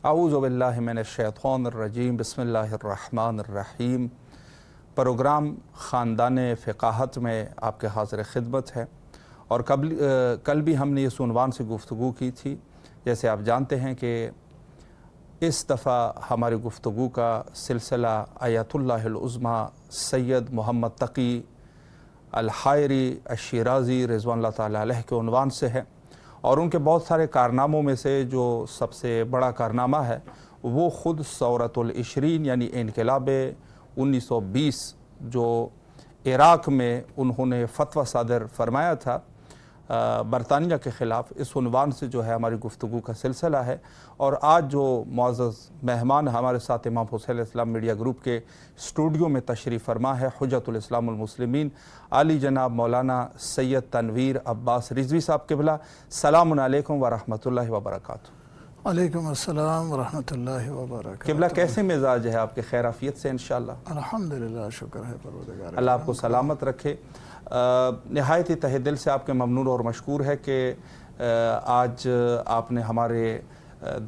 اعوذ باللہ من الشیطان الرجیم بسم اللہ الرحمن الرحیم۔ پروگرام خاندان فقاہت میں آپ کے حاضر خدمت ہے، اور کل بھی ہم نے اس عنوان سے گفتگو کی تھی۔ جیسے آپ جانتے ہیں کہ اس دفعہ ہماری گفتگو کا سلسلہ آیت اللہ العظمیٰ سید محمد تقی الحائری الشیرازی رضوان اللہ تعالیٰ علیہ کے عنوان سے ہے، اور ان کے بہت سارے کارناموں میں سے جو سب سے بڑا کارنامہ ہے وہ خود ثورۃ العشرین یعنی انقلاب 1920 جو عراق میں انہوں نے فتویٰ صادر فرمایا تھا برطانیہ کے خلاف، اس عنوان سے جو ہے ہماری گفتگو کا سلسلہ ہے۔ اور آج جو معزز مہمان ہمارے ساتھ امام حسین علیہ السلام میڈیا گروپ کے اسٹوڈیو میں تشریف فرما ہے حجت الاسلام المسلمین عالی جناب مولانا سید تنویر عباس رضوی صاحب قبلہ۔ السلام علیکم ورحمۃ اللہ وبرکاتہ۔ وعلیکم السلام ورحمۃ اللہ وبرکاتہ۔ قبلہ کیسے مزاج ہے آپ کے؟ خیر عافیت سے انشاءاللہ؟ الحمدللہ، شکر ہے پروردگار اللہ آپ کو سلامت رکھے۔ نہایت ہی تہ دل سے آپ کے ممنون اور مشکور ہے کہ آج آپ نے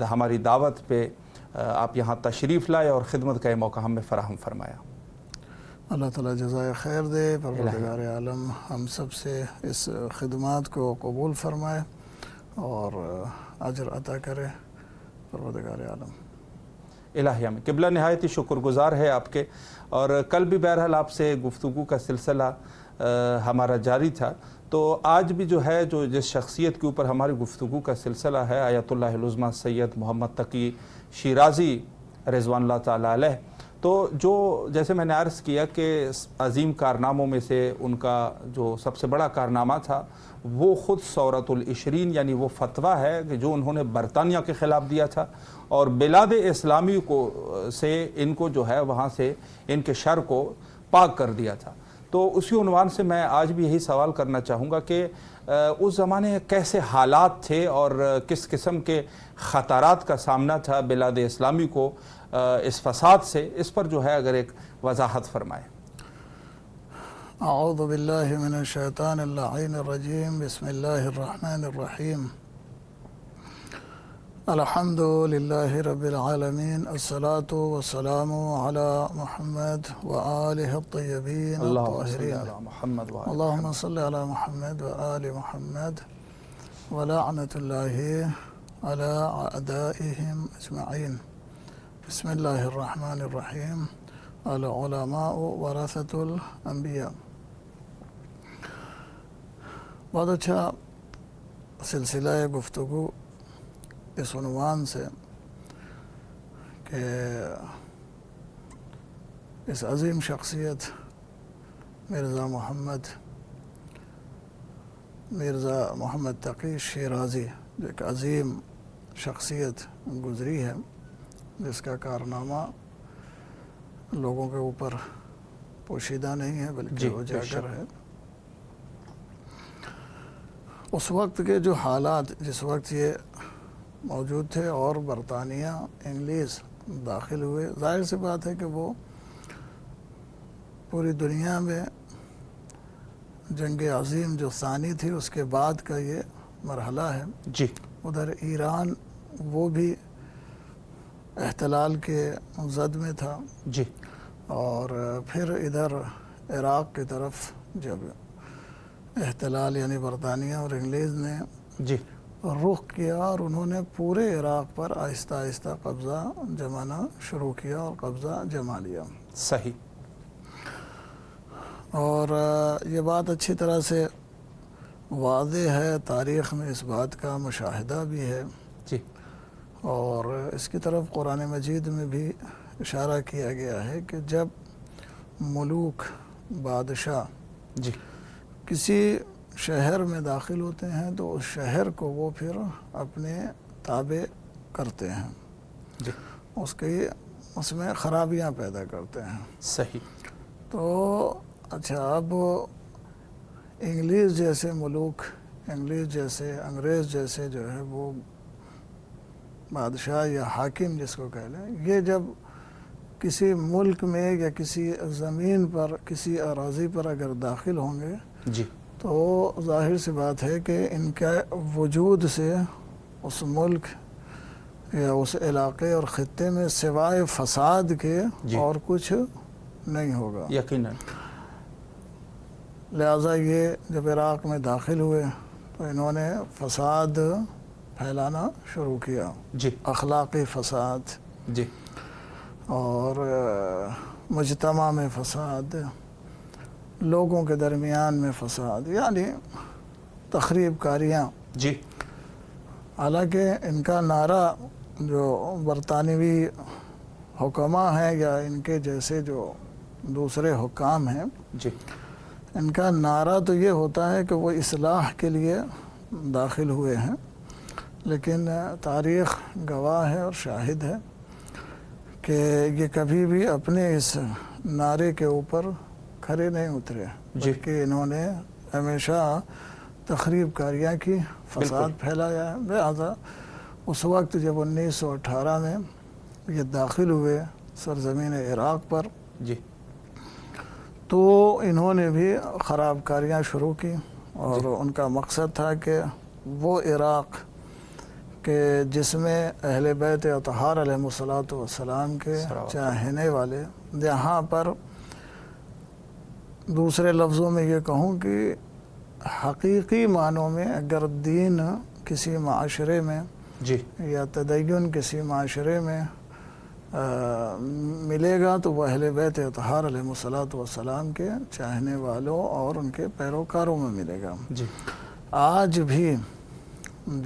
ہماری دعوت پہ آپ یہاں تشریف لائے اور خدمت کا یہ موقع ہمیں فراہم فرمایا۔ اللہ تعالیٰ جزائے خیر دے، پروردگار عالم ہم سب سے اس خدمات کو قبول فرمائے اور اجر عطا کرے پروردگار عالم۔ الہی آمین۔ قبلہ نہایت ہی شکر گزار ہے آپ کے، اور کل بھی بہرحال آپ سے گفتگو کا سلسلہ ہمارا جاری تھا، تو آج بھی جو ہے جس شخصیت کے اوپر ہماری گفتگو کا سلسلہ ہے آیت اللہ العظمیٰ سید محمد تقی شیرازی رضوان اللہ تعالیٰ علیہ، تو جو جیسے میں نے عرض کیا کہ عظیم کارناموں میں سے ان کا جو سب سے بڑا کارنامہ تھا وہ خود ثورۃ العشرین یعنی وہ فتویٰ ہے کہ جو انہوں نے برطانیہ کے خلاف دیا تھا، اور بلاد اسلامی سے ان کو جو ہے وہاں سے ان کے شر کو پاک کر دیا تھا۔ تو اسی عنوان سے میں آج بھی یہی سوال کرنا چاہوں گا کہ اس زمانے کیسے حالات تھے اور کس قسم کے خطرات کا سامنا تھا بلاد اسلامی کو اس فساد سے، اس پر جو ہے اگر ایک وضاحت فرمائیں۔ اعوذ باللہ من الشیطان اللعین الرجیم، بسم اللہ الرحمن الرحیم۔ الحمد للہ رب العالمین، الصلاة والسلام علی محمد وآلہ الطیبین الطاہرین، اللہم صل علی محمد وآل محمد ولعنت اللہ علی اعدائہم اجمعین۔ بسم اللہ الرحمن الرحیم۔ العلماء ورثۃ الانبیاء۔ بہت اچھا سلسلہ گفتگو اس عنوان سے کہ اس عظیم شخصیت مرزا محمد تقی شیرازی، جو ایک عظیم شخصیت گزری ہے جس کا کارنامہ لوگوں کے اوپر پوشیدہ نہیں ہے بلکہ اجاگر ہے۔ اس وقت کے جو حالات جس وقت یہ موجود تھے اور برطانیہ انگلیس داخل ہوئے، ظاہر سی بات ہے کہ وہ پوری دنیا میں جنگ عظیم جو ثانی تھی اس کے بعد کا یہ مرحلہ ہے۔ جی، ادھر ایران وہ بھی احتلال کے زد میں تھا، جی، اور پھر ادھر عراق کی طرف جب احتلال یعنی برطانیہ اور انگلیز نے جی رخ کیا اور انہوں نے پورے عراق پر آہستہ آہستہ قبضہ جمانا شروع کیا اور قبضہ جما لیا۔ صحیح۔ اور یہ بات اچھی طرح سے واضح ہے، تاریخ میں اس بات کا مشاہدہ بھی ہے، جی، اور اس کی طرف قرآن مجید میں بھی اشارہ کیا گیا ہے کہ جب ملوک بادشاہ جی، کسی شہر میں داخل ہوتے ہیں تو اس شہر کو وہ پھر اپنے تابع کرتے ہیں، جی، اس میں خرابیاں پیدا کرتے ہیں۔ صحیح۔ تو اچھا، اب انگلیس جیسے ملوک، انگریز جیسے جو ہے وہ بادشاہ یا حاکم جس کو کہہ لیں، یہ جب کسی ملک میں یا کسی زمین پر کسی اراضی پر اگر داخل ہوں گے جی، تو ظاہر سی بات ہے کہ ان کا وجود سے اس ملک یا اس علاقے اور خطے میں سوائے فساد کے جی اور کچھ نہیں ہوگا۔ یقیناً۔ لہٰذا یہ جب عراق میں داخل ہوئے تو انہوں نے فساد پھیلانا شروع کیا، جی اخلاقی فساد جی اور مجتمع میں فساد، لوگوں کے درمیان میں فساد، یعنی تخریب کاریاں۔ جی حالانکہ ان کا نعرہ جو برطانوی حکماء ہیں یا ان کے جیسے جو دوسرے حکام ہیں، جی ان کا نعرہ تو یہ ہوتا ہے کہ وہ اصلاح کے لیے داخل ہوئے ہیں، لیکن تاریخ گواہ ہے اور شاہد ہے کہ یہ کبھی بھی اپنے اس نعرے کے اوپر کھڑے نہیں اترے، بلکہ انہوں نے ہمیشہ تخریب کاریاں کی، فساد پھیلایا ہے۔ لہٰذا اس وقت جب 1918 میں یہ داخل ہوئے سرزمین عراق پر، جی تو انہوں نے بھی خراب کاریاں شروع کی، اور ان کا مقصد تھا کہ وہ عراق کہ جس میں اہل بیت اطہار علیہ السلام کے چاہنے والے، جہاں پر دوسرے لفظوں میں یہ کہوں کہ حقیقی معنوں میں اگر دین کسی معاشرے میں جی یا تدین کسی معاشرے میں ملے گا تو وہ اہل بیت اطہار علیہ السلام کے چاہنے والوں اور ان کے پیروکاروں میں ملے گا۔ جی آج بھی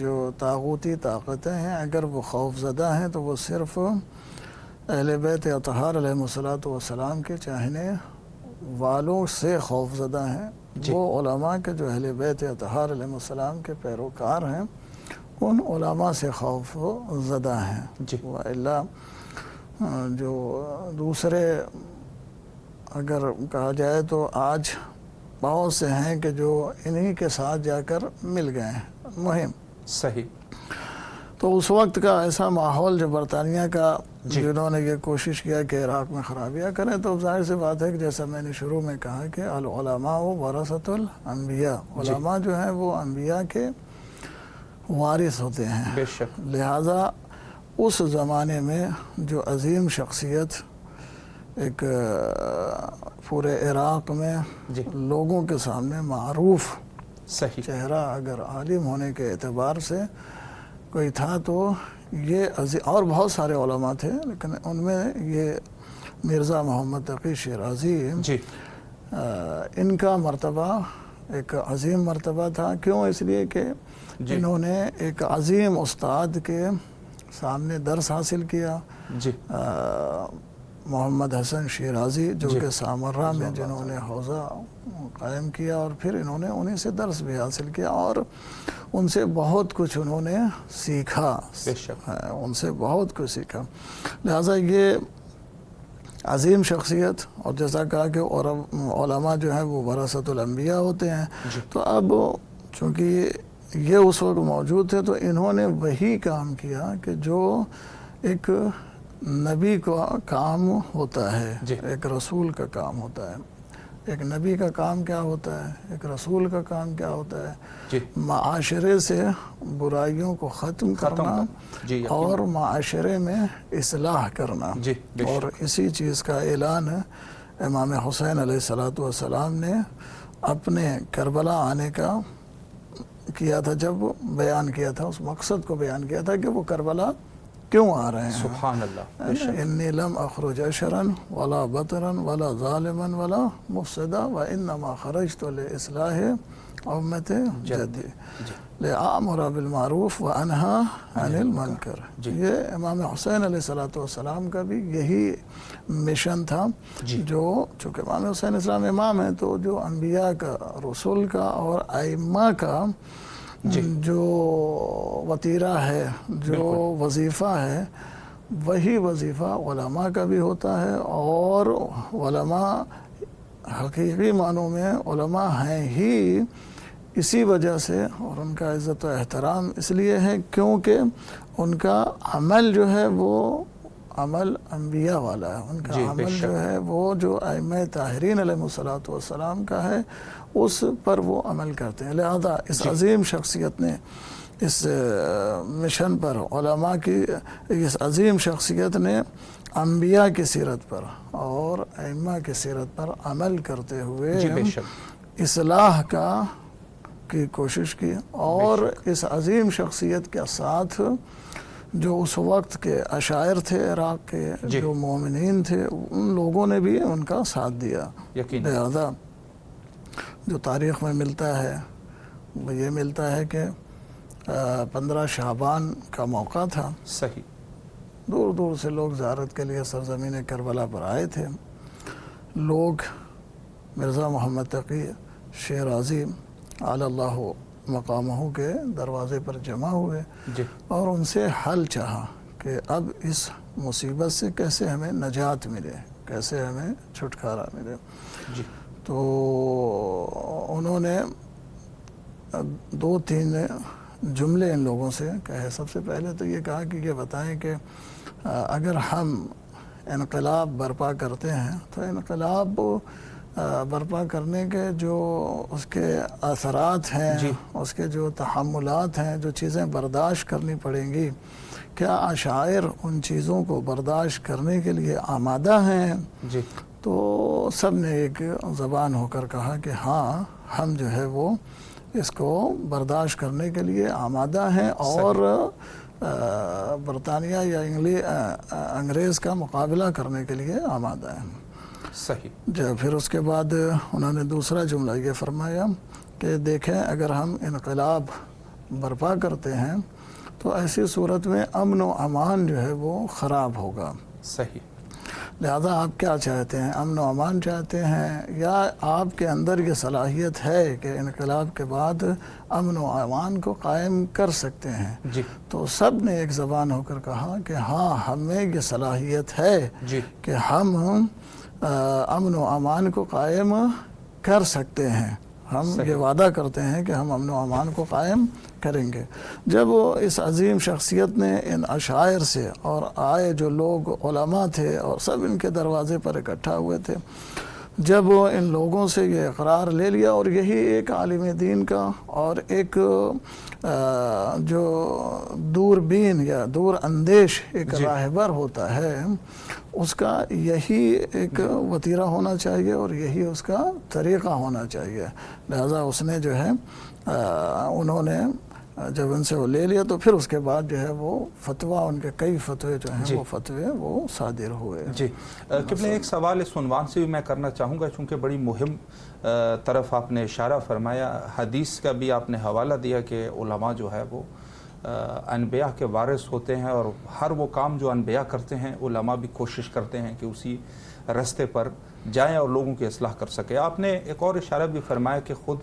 جو طاغوتی طاقتیں ہیں اگر وہ خوف زدہ ہیں تو وہ صرف اہل بیت اطہار علیہ السلام کے چاہنے والوں سے خوف زدہ ہیں۔ وہ علماء کے جو اہل بیت اطہار علیہ السلام کے پیروکار ہیں ان علماء سے خوف زدہ ہیں۔ جی وإلا جو دوسرے اگر کہا جائے تو آج بہت سے ہیں کہ جو انہی کے ساتھ جا کر مل گئے ہیں۔ مہم صحیح۔ تو اس وقت کا ایسا ماحول جو برطانیہ کا جنہوں نے یہ کوشش کیا کہ عراق میں خرابیاں کریں، تو ظاہر سی بات ہے کہ جیسا میں نے شروع میں کہا کہ العلماء ورثۃ الانبیاء، علماء جو ہیں وہ انبیاء کے وارث ہوتے ہیں۔ بے شک۔ لہٰذا اس زمانے میں جو عظیم شخصیت ایک پورے عراق میں لوگوں کے سامنے معروف صحیح چہرہ اگر عالم ہونے کے اعتبار سے کوئی تھا تو یہ اور بہت سارے علماء تھے، لیکن ان میں یہ مرزا محمد تقی شیرازی جی ان کا مرتبہ ایک عظیم مرتبہ تھا۔ کیوں؟ اس لیے کہ انہوں نے ایک عظیم استاد کے سامنے درس حاصل کیا، جی محمد حسن شیرازی جو کہ سامرہ میں جنہوں نے حوزہ قائم کیا، اور پھر انہوں نے انہیں سے درس بھی حاصل کیا اور ان سے بہت کچھ انہوں نے سیکھا، ان سے بہت کچھ سیکھا۔ لہٰذا یہ عظیم شخصیت، اور جیسا کہا کہ علماء جو ہیں وہ ورثۃ الانبیاء ہوتے ہیں، تو اب چونکہ یہ اس وقت موجود تھے تو انہوں نے وہی کام کیا کہ جو ایک نبی کا کام ہوتا ہے، ایک رسول کا کام ہوتا ہے۔ ایک نبی کا کام کیا ہوتا ہے، ایک رسول کا کام کیا ہوتا ہے؟ معاشرے سے برائیوں کو ختم کرنا اور معاشرے میں اصلاح کرنا۔ اور اسی چیز کا اعلان امام حسین علیہ السلام نے اپنے کربلا آنے کا کیا تھا، جب بیان کیا تھا، اس مقصد کو بیان کیا تھا کہ وہ کربلا کیوں آ رہے ہیں۔ سبحان اللہ۔ انی لم اخرج اشرا ولا بطرا ولا ظالما ولا مفسدا وانما خرجت لاصلاح امت جدی لآمر بالمعروف وانہا عن المنکر۔ یہ امام حسین علیہ السلام کا بھی یہی مشن تھا، جو چونکہ امام حسین اسلام امام ہیں تو جو انبیاء کا، رسول کا اور ائمہ کا جو وطیرہ ہے، جو وظیفہ ہے، وہی وظیفہ علماء کا بھی ہوتا ہے۔ اور علماء حقیقی معنوں میں علماء ہیں ہی اسی وجہ سے، اور ان کا عزت و احترام اس لیے ہے کیونکہ ان کا عمل جو ہے وہ عمل انبیاء والا ہے۔ ان کا عمل جو ہے وہ جو ائمہ طاہرین علیہ السلام کا ہے، اس پر وہ عمل کرتے ہیں۔ لہذا اس عظیم شخصیت نے اس مشن پر علماء کی اس عظیم شخصیت نے انبیاء کی سیرت پر اور ائمہ کی سیرت پر عمل کرتے ہوئے جی بے شک اصلاح کی کوشش کی، اور اس عظیم شخصیت کے ساتھ جو اس وقت کے عشائر تھے عراق کے، جو مومنین تھے، ان لوگوں نے بھی ان کا ساتھ دیا۔ لہذا جو تاریخ میں ملتا ہے وہ یہ ملتا ہے کہ 15 شعبان کا موقع تھا، صحیح، دور دور سے لوگ زیارت کے لیے سرزمین کربلا پر آئے تھے۔ لوگ مرزا محمد تقی شیرازی علی اللہ مقامہ کے دروازے پر جمع ہوئے اور ان سے حل چاہا کہ اب اس مصیبت سے کیسے ہمیں نجات ملے، کیسے ہمیں چھٹکارا ملے۔ تو انہوں نے 2-3 جملے ان لوگوں سے کہے۔ سب سے پہلے تو یہ کہا کہ یہ بتائیں کہ اگر ہم انقلاب برپا کرتے ہیں تو انقلاب برپا کرنے کے جو اس کے اثرات ہیں، اس کے جو تحملات ہیں، جو چیزیں برداشت کرنی پڑیں گی، کیا عشائر ان چیزوں کو برداشت کرنے کے لیے آمادہ ہیں؟ تو سب نے ایک زبان ہو کر کہا کہ ہاں، ہم جو ہے وہ اس کو برداشت کرنے کے لیے آمادہ ہیں اور برطانیہ یا انگریز کا مقابلہ کرنے کے لیے آمادہ ہیں۔ صحیح۔ پھر اس کے بعد انہوں نے دوسرا جملہ یہ فرمایا کہ دیکھیں، اگر ہم انقلاب برپا کرتے ہیں تو ایسی صورت میں امن و امان جو ہے وہ خراب ہوگا۔ صحیح۔ لہذا آپ کیا چاہتے ہیں؟ امن و امان چاہتے ہیں یا آپ کے اندر یہ صلاحیت ہے کہ انقلاب کے بعد امن و امان کو قائم کر سکتے ہیں؟ تو سب نے ایک زبان ہو کر کہا کہ ہاں، ہمیں یہ صلاحیت ہے کہ ہم امن و امان کو قائم کر سکتے ہیں، ہم یہ وعدہ کرتے ہیں کہ ہم امن و امان کو قائم کریں گے۔ جب اس عظیم شخصیت نے ان عشائر سے اور آئے جو لوگ علماء تھے اور سب ان کے دروازے پر اکٹھا ہوئے تھے، جب ان لوگوں سے یہ اقرار لے لیا، اور یہی ایک عالم دین کا اور ایک جو دوربین یا دور اندیش ایک راہبر ہوتا ہے، اس کا یہی ایک وتیرہ ہونا چاہیے اور یہی اس کا طریقہ ہونا چاہیے۔ لہذا اس نے جو ہے انہوں نے جب ان سے وہ لے لیا تو پھر اس کے بعد جو ہے وہ فتویٰ، ان کے کئی فتوے جو ہیں وہ فتوے وہ صادر ہوئے۔ قبلہ ایک سوال اس عنوان سے بھی میں کرنا چاہوں گا، چونکہ بڑی مہم طرف آپ نے اشارہ فرمایا، حدیث کا بھی آپ نے حوالہ دیا کہ علماء جو ہے وہ انبیاء کے وارث ہوتے ہیں، اور ہر وہ کام جو انبیاء کرتے ہیں علماء بھی کوشش کرتے ہیں کہ اسی رستے پر جائیں اور لوگوں کی اصلاح کر سکے۔ آپ نے ایک اور اشارہ بھی فرمایا کہ خود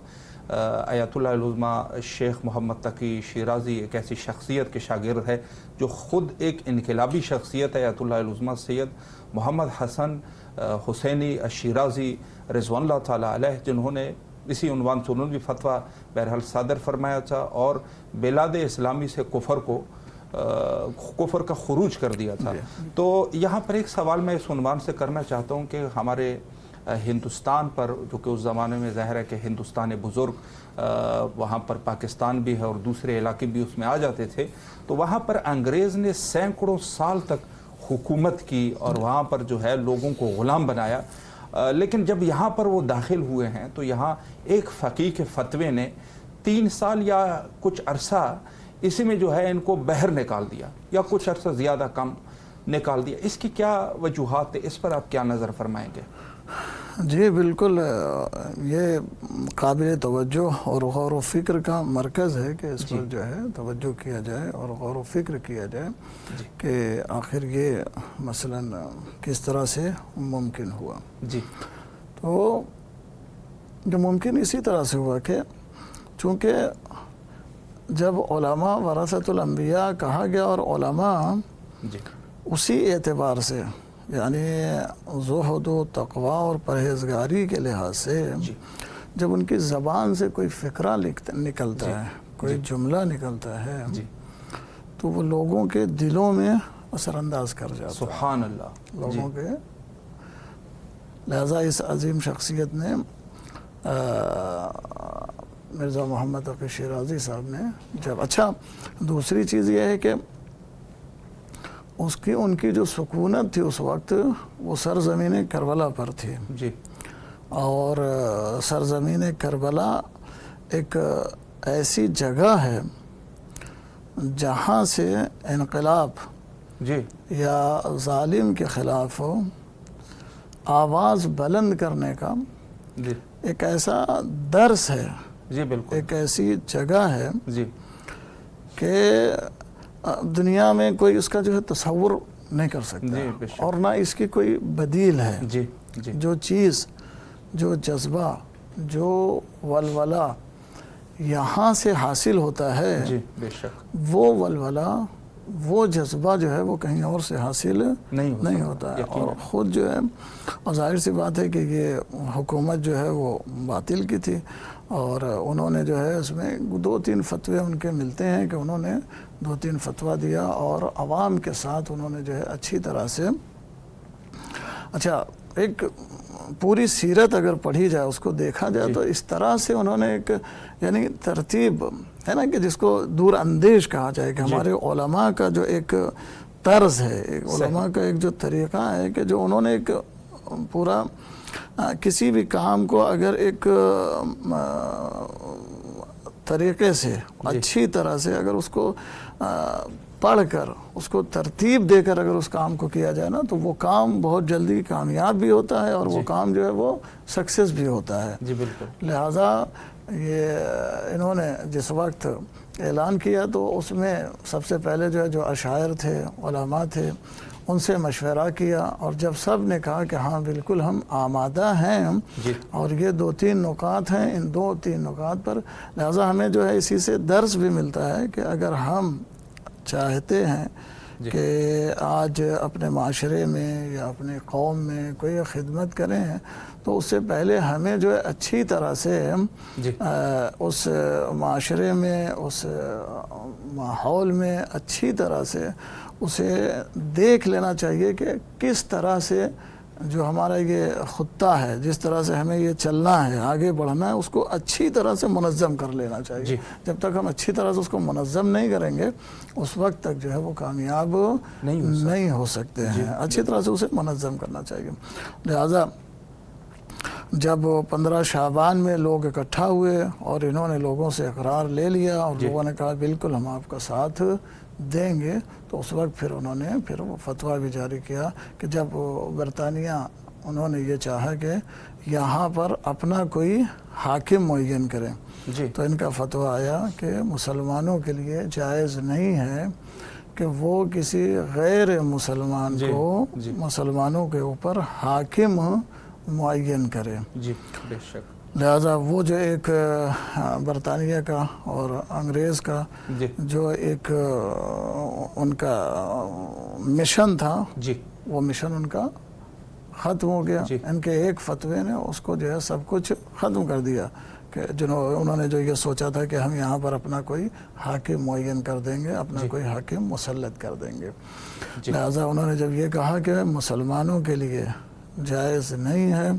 آیت اللہ العظمہ شیخ محمد تقی شیرازی ایک ایسی شخصیت کے شاگرد ہے جو خود ایک انقلابی شخصیت ہے، آیت اللہ العظمہ سید محمد حسن حسینی شیرازی رضوان اللہ تعالیٰ علیہ، جنہوں نے اسی عنوان سے انہوں نے بھی فتویٰ بہرحال صادر فرمایا تھا اور بلاد اسلامی سے کفر کا خروج کر دیا تھا۔ تو یہاں پر ایک سوال میں اس عنوان سے کرنا چاہتا ہوں کہ ہمارے ہندوستان پر، جو کہ اس زمانے میں ظاہر ہے کہ ہندوستان بزرگ وہاں پر پاکستان بھی ہے اور دوسرے علاقے بھی اس میں آ جاتے تھے، تو وہاں پر انگریز نے سینکڑوں سال تک حکومت کی اور وہاں پر جو ہے لوگوں کو غلام بنایا، لیکن جب یہاں پر وہ داخل ہوئے ہیں تو یہاں ایک فقیہ کے فتوے نے 3 سال یا کچھ عرصہ اسی میں جو ہے ان کو باہر نکال دیا، یا کچھ عرصہ زیادہ کم نکال دیا۔ اس کی کیا وجوہات ہے؟ اس پر آپ کیا نظر فرمائیں گے؟ جی بالکل، یہ قابل توجہ اور غور و فکر کا مرکز ہے کہ اس پر جو ہے توجہ کیا جائے اور غور و فکر کیا جائے کہ آخر یہ مثلاً کس طرح سے ممکن ہوا۔ تو جو ممکن اسی طرح سے ہوا کہ چونکہ جب علماء ورثۃ الانبیاء کہا گیا اور علماء اسی اعتبار سے، یعنی زہد و تقوی اور پرہیزگاری کے لحاظ سے، جب ان کی زبان سے کوئی فقرہ نکلتا ہے، کوئی جملہ نکلتا ہے، تو وہ لوگوں کے دلوں میں اثر انداز کر جاتا ہے، سبحان اللہ، لوگوں کے۔ لہذا اس عظیم شخصیت نے مرزا محمد تقی شیرازی صاحب نے جب اچھا دوسری چیز یہ ہے کہ ان کی جو سکونت تھی اس وقت وہ سرزمین کربلا پر تھی جی اور سرزمین کربلا ایک ایسی جگہ ہے جہاں سے انقلاب جی یا ظالم کے خلاف آواز بلند کرنے کا جی ایک ایسا درس ہے، جی بالکل ایک ایسی جگہ ہے جی کہ دنیا میں کوئی اس کا جو ہے تصور نہیں کر سکتا جی بے شک اور نہ اس کی کوئی بدیل ہے۔ جی جی جو چیز، جو جذبہ، جو ولولہ یہاں سے حاصل ہوتا ہے جی بے شک وہ ولولہ، وہ جذبہ جو ہے وہ کہیں اور سے حاصل نہیں ہوتا ہے۔ اور خود جو ہے، اور ظاہر سی بات ہے کہ یہ حکومت جو ہے وہ باطل کی تھی اور انہوں نے جو ہے اس میں 2-3 فتوے ان کے ملتے ہیں کہ انہوں نے 2-3 فتویٰ دیا اور عوام کے ساتھ انہوں نے جو ہے اچھی طرح سے، اچھا ایک پوری سیرت اگر پڑھی جائے، اس کو دیکھا جائے تو اس طرح سے انہوں نے ایک یعنی ترتیب ہے نا کہ جس کو دور اندیش کہا جائے کہ ہمارے علماء کا جو ایک طرز ہے، ایک علماء کا ایک جو طریقہ ہے کہ جو انہوں نے ایک پورا کسی بھی کام کو اگر ایک طریقے سے اچھی طرح سے اگر اس کو پڑھ کر اس کو ترتیب دے کر اگر اس کام کو کیا جائے نا تو وہ کام بہت جلدی کامیاب بھی ہوتا ہے اور وہ کام جو ہے وہ سکسیس بھی ہوتا ہے۔ جی بالکل لہٰذا یہ انہوں نے جس وقت اعلان کیا تو اس میں سب سے پہلے جو ہے جو اشاعر تھے، علماء تھے، ان سے مشورہ کیا اور جب سب نے کہا کہ ہاں بالکل ہم آمادہ ہیں اور یہ 2-3 نکات ہیں، ان 2-3 نکات پر لہٰذا ہمیں جو ہے اسی سے درس بھی ملتا ہے کہ اگر ہم چاہتے ہیں کہ آج اپنے معاشرے میں یا اپنے قوم میں کوئی خدمت کریں تو اس سے پہلے ہمیں جو ہے اچھی طرح سے اس معاشرے میں، اس ماحول میں اچھی طرح سے اسے دیکھ لینا چاہیے کہ کس طرح سے جو ہمارا یہ خطہ ہے، جس طرح سے ہمیں یہ چلنا ہے، آگے بڑھنا ہے، اس کو اچھی طرح سے منظم کر لینا چاہیے۔ جب تک ہم اچھی طرح سے اس کو منظم نہیں کریں گے اس وقت تک جو ہے وہ کامیاب نہیں ہو سکتے ہیں۔ اچھی طرح سے اسے منظم کرنا چاہیے۔ لہٰذا جب 15 شعبان میں لوگ اکٹھا ہوئے اور انہوں نے لوگوں سے اقرار لے لیا اور لوگوں نے کہا بالکل ہم آپ کا ساتھ دیں گے، تو اس وقت پھر انہوں نے وہ فتویٰ بھی جاری کیا کہ جب برطانیہ انہوں نے یہ چاہا کہ یہاں پر اپنا کوئی حاکم معین کریں تو ان کا فتویٰ آیا کہ مسلمانوں کے لیے جائز نہیں ہے کہ وہ کسی غیر مسلمان کو مسلمانوں کے اوپر حاکم معین کرے۔ جی بے شک۔ لہٰذا وہ جو ایک برطانیہ کا اور انگریز کا جو ایک ان کا مشن تھا وہ مشن ان کا ختم ہو گیا۔ ان کے ایک فتوے نے اس کو جو ہے سب کچھ ختم کر دیا کہ انہوں نے جو یہ سوچا تھا کہ ہم یہاں پر اپنا کوئی حاکم معین کر دیں گے، اپنا کوئی حاکم مسلط کر دیں گے۔ لہٰذا انہوں نے جب یہ کہا کہ مسلمانوں کے لیے جائز نہیں ہے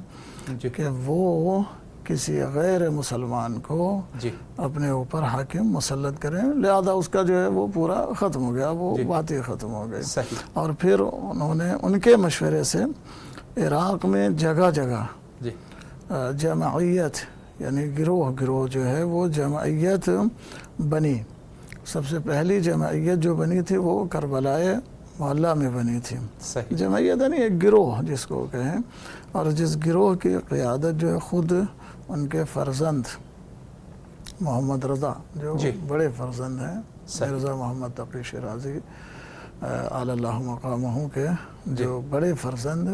کہ وہ کسی غیر مسلمان کو اپنے اوپر حاکم مسلط کریں، لہذا اس کا جو ہے وہ پورا ختم ہو گیا، وہ بات ہی ختم ہو گئی۔ اور پھر انہوں نے ان کے مشورے سے عراق میں جگہ جگہ جمعیت یعنی گروہ جو ہے وہ جمعیت بنی۔ سب سے پہلی جمعیت جو بنی تھی وہ کربلائے محلہ میں بنی تھی۔ جمعیت یعنی ایک گروہ جس کو کہیں، اور جس گروہ کی قیادت جو ہے خود ان کے فرزند محمد رضا جو بڑے فرزند ہیں مرزا محمد تقی شیرازی اعلی اللہ مقامہ کے جو بڑے فرزند،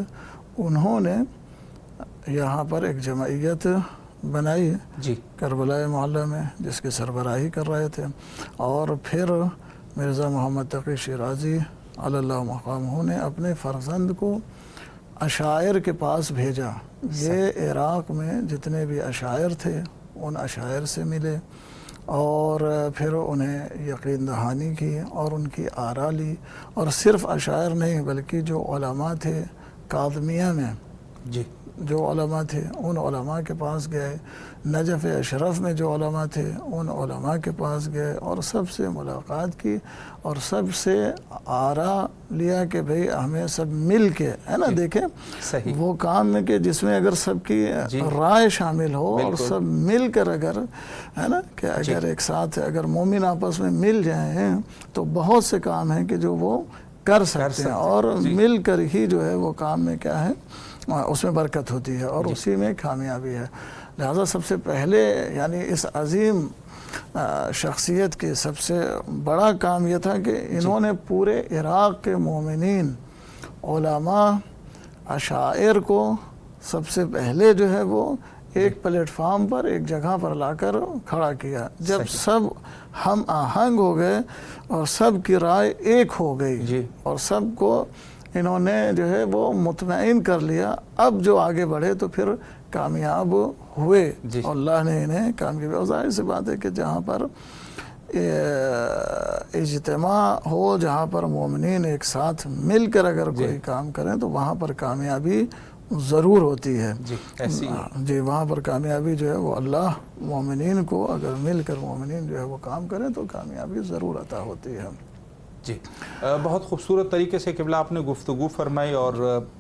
انہوں نے یہاں پر ایک جمعیت بنائی کربلائے محلہ میں جس کی سربراہی کر رہے تھے، اور پھر مرزا محمد تقی شیرازی اعلی اللہ مقامہ نے اپنے فرزند کو اشاعر کے پاس بھیجا۔ یہ عراق میں جتنے بھی اشاعر تھے ان اشاعر سے ملے اور پھر انہیں یقین دہانی کی اور ان کی آراء لی، اور صرف اشاعر نہیں بلکہ جو علماء تھے کاظمیہ میں جو علماء تھے ان علماء کے پاس گئے، نجف اشرف میں جو علماء تھے ان علماء کے پاس گئے اور سب سے ملاقات کی اور سب سے آراء لیا کہ بھئی ہمیں سب مل کے، ہے نا، دیکھیں صحیح وہ کام ہے کہ جس میں اگر سب کی رائے شامل ہو اور سب مل کر اگر، ہے نا، کہ اگر ایک ساتھ اگر مومن آپس میں مل جائیں تو بہت سے کام ہیں کہ جو وہ کر سکتے ہیں اور مل کر ہی جو ہے وہ کام میں کیا ہے اس میں برکت ہوتی ہے اور اسی میں کامیابی ہے۔ لہذا سب سے پہلے یعنی اس عظیم شخصیت کی سب سے بڑا کام یہ تھا کہ انہوں نے پورے عراق کے مومنین، علماء، اشاعر کو سب سے پہلے جو ہے وہ ایک پلیٹ فارم پر، ایک جگہ پر لا کر کھڑا کیا۔ جب سب ہم آہنگ ہو گئے اور سب کی رائے ایک ہو گئی اور سب کو انہوں نے جو ہے وہ مطمئن کر لیا، اب جو آگے بڑھے تو پھر کامیاب ہوئے اور اللہ نے انہیں کامیابی۔ اور ظاہر سی بات ہے کہ جہاں پر اجتماع ہو، جہاں پر مومنین ایک ساتھ مل کر اگر کوئی کام کریں تو وہاں پر کامیابی ضرور ہوتی ہے۔ جی وہاں پر کامیابی جو ہے وہ اللہ مومنین کو اگر مل کر مومنین جو ہے وہ کام کریں تو کامیابی ضرور عطا ہوتی ہے۔ جی بہت خوبصورت طریقے سے قبلہ آپ نے گفتگو فرمائی اور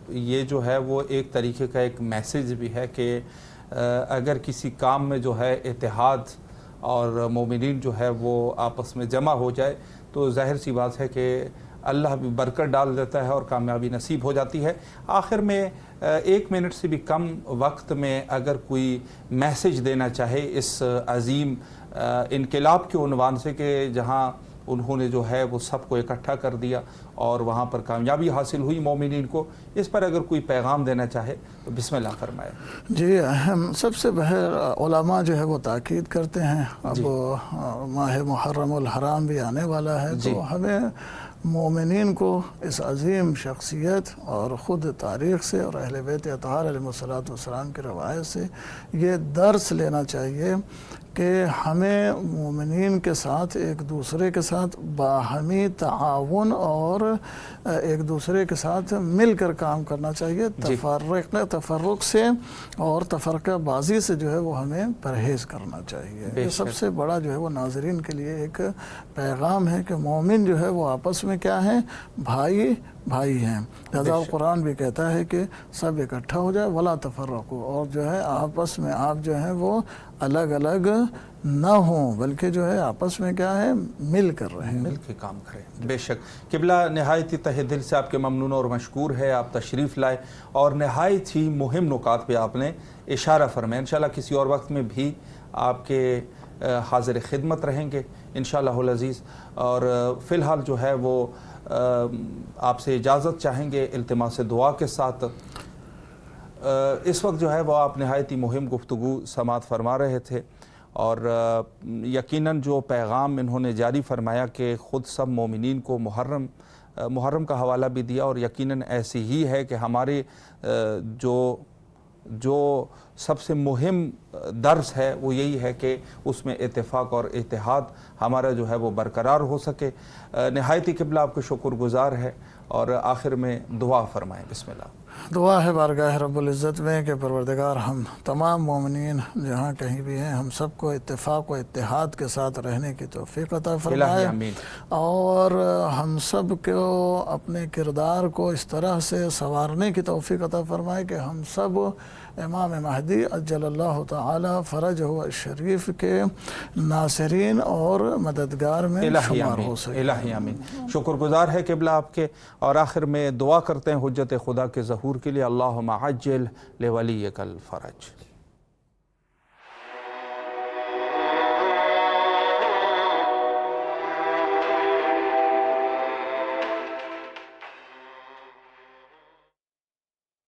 یہ جو ہے وہ ایک طریقے کا ایک میسیج بھی ہے کہ اگر کسی کام میں جو ہے اتحاد اور مومنین جو ہے وہ آپس میں جمع ہو جائے تو ظاہر سی بات ہے کہ اللہ بھی برکت ڈال دیتا ہے اور کامیابی نصیب ہو جاتی ہے۔ آخر میں 1 منٹ سے بھی کم وقت میں اگر کوئی میسیج دینا چاہے اس عظیم انقلاب کے عنوان سے کہ جہاں انہوں نے جو ہے وہ سب کو اکٹھا کر دیا اور وہاں پر کامیابی حاصل ہوئی مومنین کو، اس پر اگر کوئی پیغام دینا چاہے تو بسم اللہ فرمائے۔ جی سب سے بہر علماء جو ہے وہ تاکید کرتے ہیں، اب ماہ محرم الحرام بھی آنے والا ہے تو ہمیں مومنین کو اس عظیم شخصیت اور خود تاریخ سے اور اہل بیت اطہار علیہ الصلوۃ والسلام کی روایت سے یہ درس لینا چاہیے کہ ہمیں مومنین کے ساتھ ایک دوسرے کے ساتھ باہمی تعاون اور ایک دوسرے کے ساتھ مل کر کام کرنا چاہیے، تفرق سے اور تفرقہ بازی سے جو ہے وہ ہمیں پرہیز کرنا چاہیے۔ یہ سب سے بڑا جو ہے وہ ناظرین کے لیے ایک پیغام ہے کہ مومن جو ہے وہ آپس میں کیا ہیں، بھائی بھائی ہیں۔ لہذا قرآن بھی کہتا ہے کہ سب اکٹھا ہو جائے ولا تفرقوا، اور جو ہے آپس میں آپ جو ہیں وہ الگ الگ نہ ہوں بلکہ جو ہے آپس میں کیا ہے مل کر رہیں، مل کے کام کریں۔ بے شک قبلہ نہایت ہی تہ دل سے آپ کے ممنون اور مشکور ہے، آپ تشریف لائے اور نہایت ہی مہم نکات پہ آپ نے اشارہ فرمایا۔ انشاءاللہ کسی اور وقت میں بھی آپ کے حاضر خدمت رہیں گے انشاءاللہ العزیز، اور فی الحال جو ہے وہ آپ سے اجازت چاہیں گے التماس دعا کے ساتھ۔ اس وقت جو ہے وہ آپ نہایت ہی مہم گفتگو سماعت فرما رہے تھے اور یقیناً جو پیغام انہوں نے جاری فرمایا کہ خود سب مومنین کو محرم کا حوالہ بھی دیا، اور یقیناً ایسی ہی ہے کہ ہمارے جو سب سے مہم درس ہے وہ یہی ہے کہ اس میں اتفاق اور اتحاد ہمارا جو ہے وہ برقرار ہو سکے۔ نہایت ہی قبلہ آپ کو شکر گزار ہے اور آخر میں دعا فرمائیں۔ بسم اللہ۔ دعا ہے بارگاہ رب العزت میں کہ پروردگار ہم تمام مومنین جہاں کہیں بھی ہیں ہم سب کو اتفاق و اتحاد کے ساتھ رہنے کی توفیق عطا فرمائے، اور ہم سب کو اپنے کردار کو اس طرح سے سنوارنے کی توفیق عطا فرمائے کہ ہم سب امام مہدی عجل اللہ تعالی فرجہ الشریف کے ناصرین اور مددگار میں شمار ہو سکے۔ الہی آمین۔ شکر گزار ہے قبلہ آپ کے، اور آخر میں دعا کرتے ہیں حجت خدا کے ظہور کے لیے، اللہم عجل لولیک الفرج۔